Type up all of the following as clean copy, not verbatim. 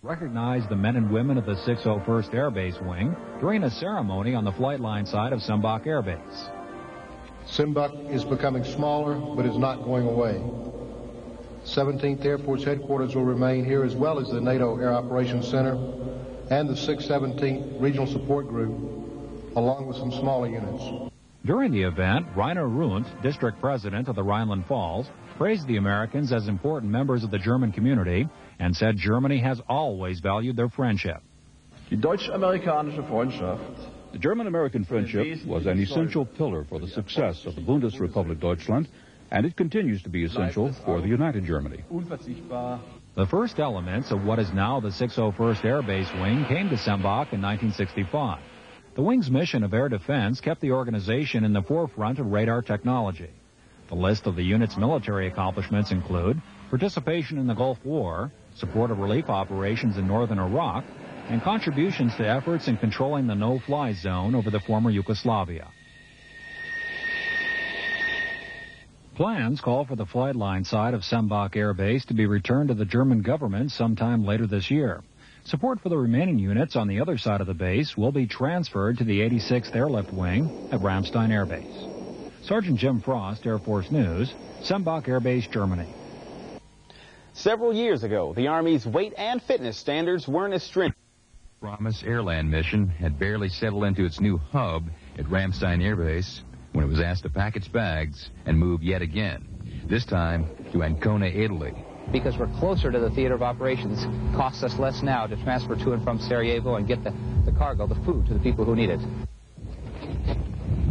recognized the men and women of the 601st Air Base Wing during a ceremony on the flight line side of Sembach Air Base. Sembach is becoming smaller, but is not going away. 17th Air Force Headquarters will remain here, as well as the NATO Air Operations Center and the 617th Regional Support Group, along with some smaller units. During the event, Rainer Rundt, district president of the Rhineland Falls, praised the Americans as important members of the German community and said Germany has always valued their friendship. Die deutsch-amerikanische Freundschaft. The German-American friendship was an essential pillar for the success of the Bundesrepublik Deutschland, and it continues to be essential for the United Germany. The first elements of what is now the 601st Air Base Wing came to Sembach in 1965. The wing's mission of air defense kept the organization in the forefront of radar technology. The list of the unit's military accomplishments include participation in the Gulf War, support of relief operations in northern Iraq, and contributions to efforts in controlling the no-fly zone over the former Yugoslavia. Plans call for the flight line side of Sembach Air Base to be returned to the German government sometime later this year. Support for the remaining units on the other side of the base will be transferred to the 86th Airlift Wing at Ramstein Air Base. Sergeant Jim Frost, Air Force News, Sembach Air Base, Germany. Several years ago, the Army's weight and fitness standards weren't as stringent. Promise Airland mission had barely settled into its new hub at Ramstein Air Base when it was asked to pack its bags and move yet again, this time to Ancona, Italy. Because we're closer to the theater of operations, costs us less now to transfer to and from Sarajevo and get the cargo, the food, to the people who need it.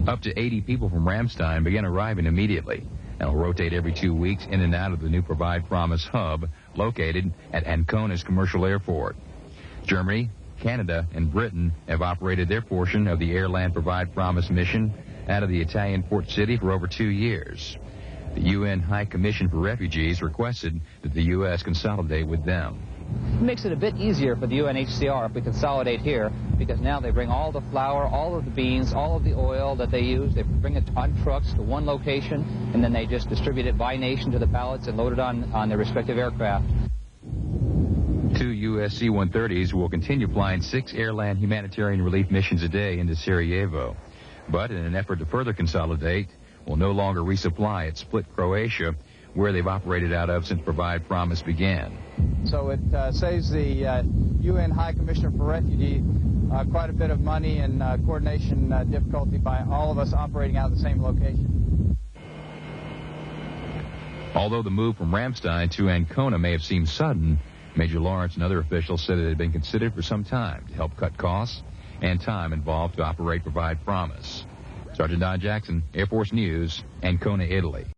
Up to 80 people from Ramstein began arriving immediately and will rotate every 2 weeks in and out of the new Provide Promise hub located at Ancona's commercial airport. Germany, Canada, and Britain have operated their portion of the Airland Provide Promise mission out of the Italian port city for over 2 years. The UN High Commission for Refugees requested that the U.S. consolidate with them. It makes it a bit easier for the UNHCR if we consolidate here, because now they bring all the flour, all of the beans, all of the oil that they use. They bring it on trucks to one location, and then they just distribute it by nation to the pallets and load it on their respective aircraft. 2 U.S. C-130s will continue flying 6 airland humanitarian relief missions a day into Sarajevo. But in an effort to further consolidate, will no longer resupply at Split, Croatia, where they've operated out of since Provide Promise began. So it saves the UN High Commissioner for Refugees quite a bit of money and coordination difficulty by all of us operating out of the same location. Although the move from Ramstein to Ancona may have seemed sudden, Major Lawrence and other officials said it had been considered for some time to help cut costs and time involved to operate Provide Promise. Sergeant Don Jackson, Air Force News, Ancona, Italy.